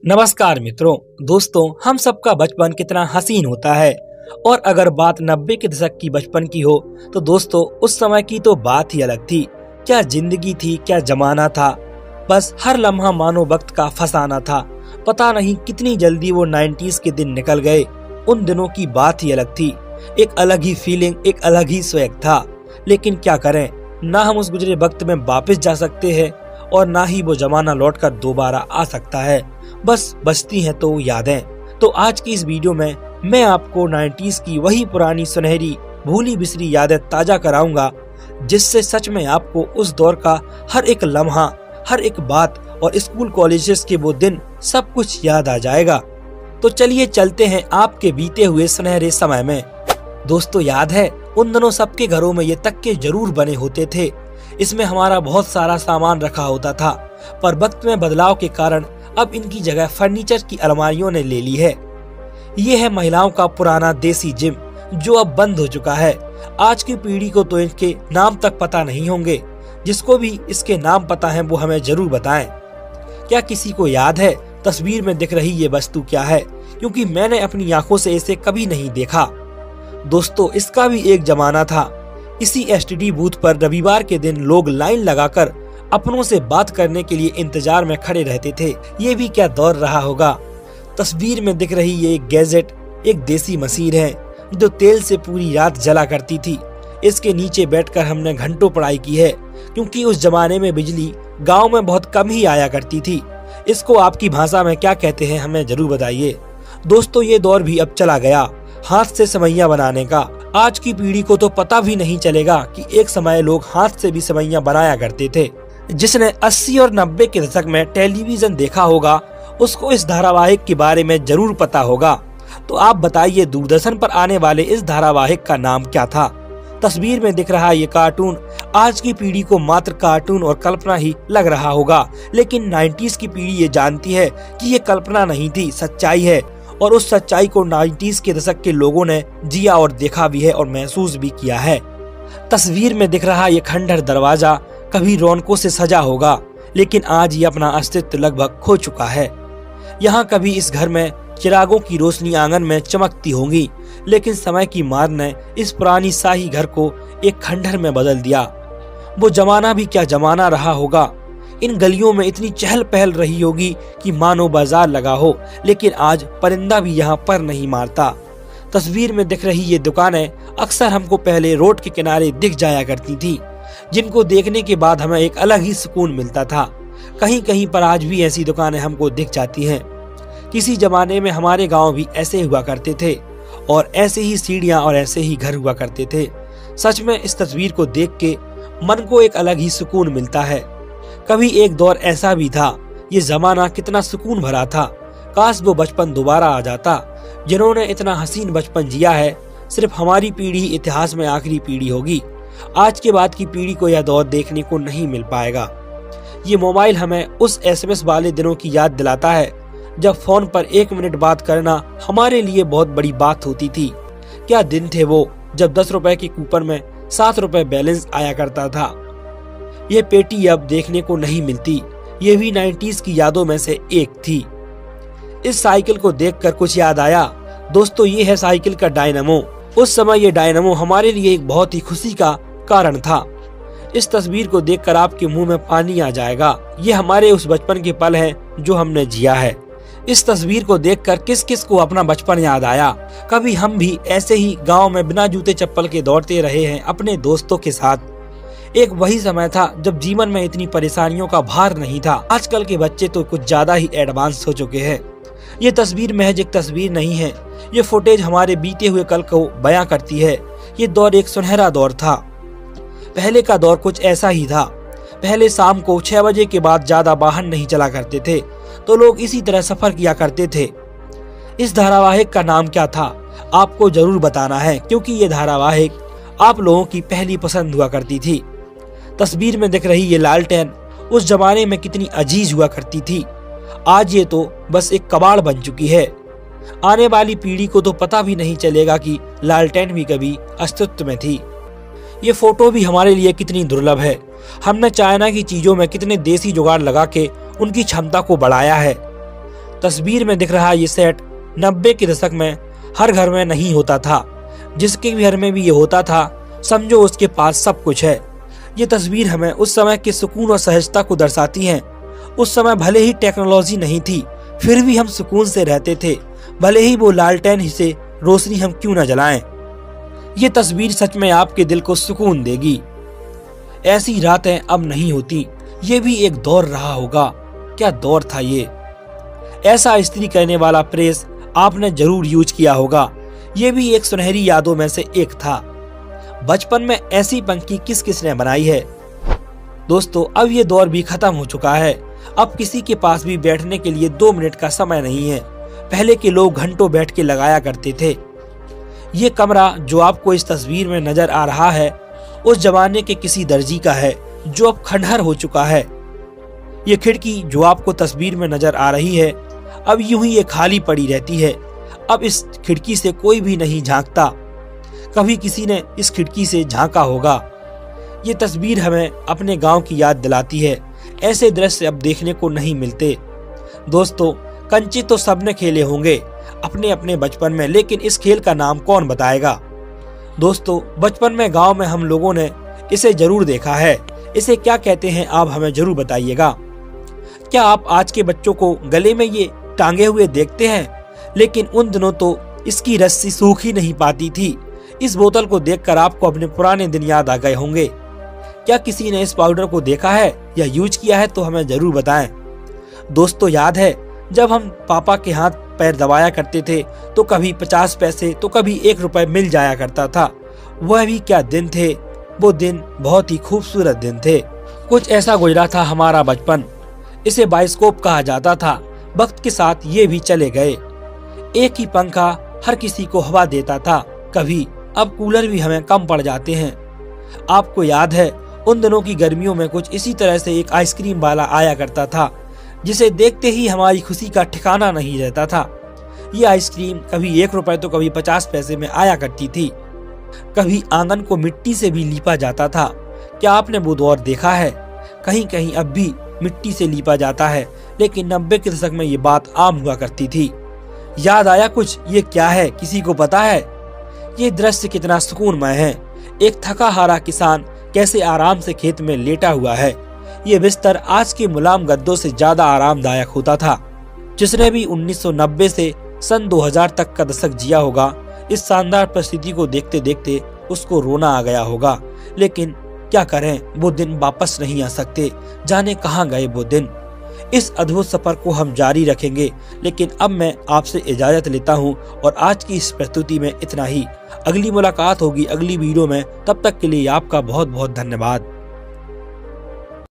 नमस्कार मित्रों, दोस्तों, हम सबका बचपन कितना हसीन होता है। और अगर बात 90 के दशक की बचपन की हो तो दोस्तों उस समय की तो बात ही अलग थी। क्या जिंदगी थी, क्या जमाना था। बस हर लम्हा मानो वक्त का फसाना था। पता नहीं कितनी जल्दी वो 90s के दिन निकल गए। उन दिनों की बात ही अलग थी। एक अलग ही फीलिंग, एक अलग ही स्वैग था। लेकिन क्या करें, ना हम उस गुजरे वक्त में वापस जा सकते हैं और ना ही वो जमाना लौटकर दोबारा आ सकता है। बस बचती हैं तो यादें। तो आज की इस वीडियो में मैं आपको 90s की वही पुरानी सुनहरी भूली बिसरी यादें ताजा कराऊंगा, जिससे सच में आपको उस दौर का हर एक लम्हा, हर एक बात और स्कूल कॉलेजेस के वो दिन सब कुछ याद आ जाएगा। तो चलिए चलते हैं आपके बीते हुए सुनहरे समय में। दोस्तों, याद है उन दिनों सबके घरों में ये तक्के जरूर बने होते थे। इसमें हमारा बहुत सारा सामान रखा होता था, पर वक्त में बदलाव के कारण अब इनकी जगह फर्नीचर की अलमारियों ने ले ली है। ये है महिलाओं का पुराना देसी जिम, जो अब बंद हो चुका है। आज की पीढ़ी को तो इनके नाम तक पता नहीं होंगे। जिसको भी इसके नाम पता है वो हमें जरूर बताएं। क्या किसी को याद है तस्वीर में दिख रही ये वस्तु क्या है? क्योंकि मैंने अपनी आंखों से इसे कभी नहीं देखा। दोस्तों, इसका भी एक जमाना था। इसी एसटीडी बूथ पर रविवार के दिन लोग लाइन लगाकर अपनों से बात करने के लिए इंतजार में खड़े रहते थे। ये भी क्या दौर रहा होगा। तस्वीर में दिख रही ये एक गैजेट एक देसी मशीन है, जो तेल से पूरी रात जला करती थी। इसके नीचे बैठकर हमने घंटों पढ़ाई की है, क्योंकि उस जमाने में बिजली गांव में बहुत कम ही आया करती थी। इसको आपकी भाषा में क्या कहते हैं, हमें जरूर बताइए। दोस्तों, ये दौर भी अब चला गया हाथ से सेवइयां बनाने का। आज की पीढ़ी को तो पता भी नहीं चलेगा कि एक समय लोग हाथ से भी सेवइयां बनाया करते थे। जिसने 80 और 90 के दशक में टेलीविजन देखा होगा, उसको इस धारावाहिक के बारे में जरूर पता होगा। तो आप बताइए, दूरदर्शन पर आने वाले इस धारावाहिक का नाम क्या था? तस्वीर में दिख रहा ये कार्टून आज की पीढ़ी को मात्र कार्टून और कल्पना ही लग रहा होगा, लेकिन 90s की पीढ़ी ये जानती है कि ये कल्पना नहीं थी, सच्चाई है। और उस सच्चाई को 90s के दशक के लोगों ने जिया और देखा भी है और महसूस भी किया है। तस्वीर में दिख रहा ये खंडहर दरवाजा कभी रौनकों से सजा होगा, लेकिन आज ये अपना अस्तित्व लगभग खो चुका है। यहाँ कभी इस घर में चिरागों की रोशनी आंगन में चमकती होंगी, लेकिन समय की मार ने इस पुरानी शाही घर को एक खंडहर में बदल दिया। वो जमाना भी क्या जमाना रहा होगा। इन गलियों में इतनी चहल पहल रही होगी कि मानो बाजार लगा हो, लेकिन आज परिंदा भी यहाँ पर नहीं मारता। तस्वीर में दिख रही ये दुकानें अक्सर हमको पहले रोड के किनारे दिख जाया करती थी, जिनको देखने के बाद हमें एक अलग ही सुकून मिलता था। कहीं कहीं पर आज भी ऐसी दुकानें हमको दिख जाती हैं। किसी जमाने में हमारे गांव भी ऐसे हुआ करते थे, और ऐसे ही सीढ़ियां और ऐसे ही घर हुआ करते थे। सच में इस तस्वीर को देख के मन को एक अलग ही सुकून मिलता है। कभी एक दौर ऐसा भी था, ये जमाना कितना सुकून भरा था। काश वो बचपन दोबारा आ जाता। जिन्होंने इतना हसीन बचपन जिया है, सिर्फ हमारी पीढ़ी इतिहास में आखिरी पीढ़ी होगी। आज के बाद की पीढ़ी को यह दौर देखने को नहीं मिल पाएगा। ये मोबाइल हमें उस एसएमएस वाले दिनों की याद दिलाता है, जब फोन पर 1 मिनट बात करना हमारे लिए बहुत बड़ी बात होती थी। क्या दिन थे वो, जब 10 रुपए के कूपन में 7 रुपए बैलेंस आया करता था। ये पेटी अब देखने को नहीं मिलती। ये भी 90s की यादों में से एक थी। इस साइकिल को देखकर कुछ याद आया। दोस्तों, ये है साइकिल का डायनामो। उस समय ये डायनामो हमारे लिए एक बहुत ही खुशी का कारण था। इस तस्वीर को देखकर आपके मुंह में पानी आ जाएगा। ये हमारे उस बचपन के पल हैं जो हमने जिया है। इस तस्वीर को देखकर किस किस को अपना बचपन याद आया? कभी हम भी ऐसे ही गांव में बिना जूते चप्पल के दौड़ते रहे हैं अपने दोस्तों के साथ। एक वही समय था जब जीवन में इतनी परेशानियों का भार नहीं था। आजकल के बच्चे तो कुछ ज्यादा ही एडवांस हो चुके हैं। ये तस्वीर महज एक तस्वीर नहीं है, ये फुटेज हमारे बीते हुए कल को बयां करती है। ये दौर एक सुनहरा दौर था। पहले का दौर कुछ ऐसा ही था। पहले शाम को 6 बजे के बाद ज्यादा वाहन नहीं चला करते थे, तो लोग इसी तरह सफर किया करते थे। इस धारावाहिक का नाम क्या था आपको जरूर बताना है, क्योंकि ये धारावाहिक आप लोगों की पहली पसंद हुआ करती थी। तस्वीर में दिख रही ये लालटेन उस जमाने में कितनी अजीज हुआ करती थी। आज ये तो बस एक कबाड़ बन चुकी है। आने वाली पीढ़ी को तो पता भी नहीं चलेगा कि लालटेन भी कभी अस्तित्व में थी। ये फोटो भी हमारे लिए कितनी दुर्लभ है। हमने चाइना की चीजों में कितने देसी जुगाड़ लगा के उनकी क्षमता को बढ़ाया है। तस्वीर में दिख रहा ये सेट 90 के दशक में हर घर में नहीं होता था। जिसके भी घर में भी ये होता था, समझो उसके पास सब कुछ है। ये तस्वीर हमें उस समय के सुकून और सहजता को दर्शाती है। उस समय भले ही टेक्नोलॉजी नहीं थी, फिर भी हम सुकून से रहते थे, भले ही वो लालटेन से रोशनी हम क्यों न जलाएं। ये तस्वीर सच में आपके दिल को सुकून देगी। ऐसी रातें अब नहीं होती। ये भी एक दौर रहा होगा। क्या दौर था ये। ऐसा इस्त्री करने वाला प्रेस आपने जरूर यूज किया होगा। ये भी एक सुनहरी यादों में से एक था। बचपन में ऐसी पंक्ति किस किस ने बनाई है। दोस्तों, अब ये दौर भी खत्म हो चुका है। अब किसी के पास भी बैठने के लिए 2 मिनट का समय नहीं है। पहले के लोग घंटों बैठ के लगाया करते थे। ये कमरा जो आपको इस तस्वीर में नजर आ रहा है, उस जमाने के किसी दर्जी का है जो अब खंडहर हो चुका है। ये खिड़की जो आपको तस्वीर में नजर आ रही है, अब यूं ही ये खाली पड़ी रहती है। अब इस खिड़की से कोई भी नहीं झांकता। कभी किसी ने इस खिड़की से झांका होगा। ये तस्वीर हमें अपने गांव की याद दिलाती है। ऐसे दृश्य अब देखने को नहीं मिलते। दोस्तों, कंचे तो सबने खेले होंगे अपने अपने बचपन में, लेकिन इस खेल का नाम कौन बताएगा। दोस्तों, बचपन में गांव में हम लोगों ने इसे जरूर देखा है। इसे क्या कहते हैं आप हमें जरूर बताइएगा। क्या आप आज के बच्चों को गले में ये टांगे हुए देखते हैं? लेकिन उन दिनों तो इसकी रस्सी सूख ही नहीं पाती थी। इस बोतल को देखकर आपको अपने पुराने दिन याद आ गए होंगे। क्या किसी ने इस पाउडर को देखा है या यूज किया है तो हमें जरूर बताएं। दोस्तों, याद है जब हम पापा के हाथ पैर दबाया करते थे तो कभी 50 पैसे तो कभी 1 रुपए मिल जाया करता था। वह भी क्या दिन थे। वो दिन बहुत ही खूबसूरत दिन थे। कुछ ऐसा गुजरा था हमारा बचपन। इसे बाइस्कोप कहा जाता था। वक्त के साथ ये भी चले गए। एक ही पंखा हर किसी को हवा देता था। कभी अब कूलर भी हमें कम पड़ जाते हैं। आपको याद है उन दिनों की गर्मियों में कुछ इसी तरह से एक आइसक्रीम वाला आया करता था, जिसे देखते ही हमारी खुशी का ठिकाना नहीं रहता था। ये आइसक्रीम कभी 1 रुपए तो कभी 50 पैसे में आया करती थी। कभी आंगन को मिट्टी से भी लीपा जाता था। क्या आपने वो दौर देखा है? कहीं कहीं अब भी मिट्टी से लीपा जाता है, लेकिन 90 के दशक में ये बात आम हुआ करती थी। याद आया कुछ? ये क्या है, किसी को पता है? ये दृश्य कितना सुकूनमय है। एक थका हारा किसान कैसे आराम से खेत में लेटा हुआ है। ये बिस्तर आज के मुलायम गद्दों से ज्यादा आरामदायक होता था। जिसने भी 1990 से सन 2000 तक का दशक जिया होगा, इस शानदार परिस्थिति को देखते देखते उसको रोना आ गया होगा। लेकिन क्या करें, वो दिन वापस नहीं आ सकते। जाने कहाँ गए वो दिन। इस अद्भुत सफर को हम जारी रखेंगे, लेकिन अब मैं आपसे इजाजत लेता हूँ और आज की इस प्रस्तुति में इतना ही। अगली मुलाकात होगी अगली वीडियो में। तब तक के लिए आपका बहुत बहुत धन्यवाद।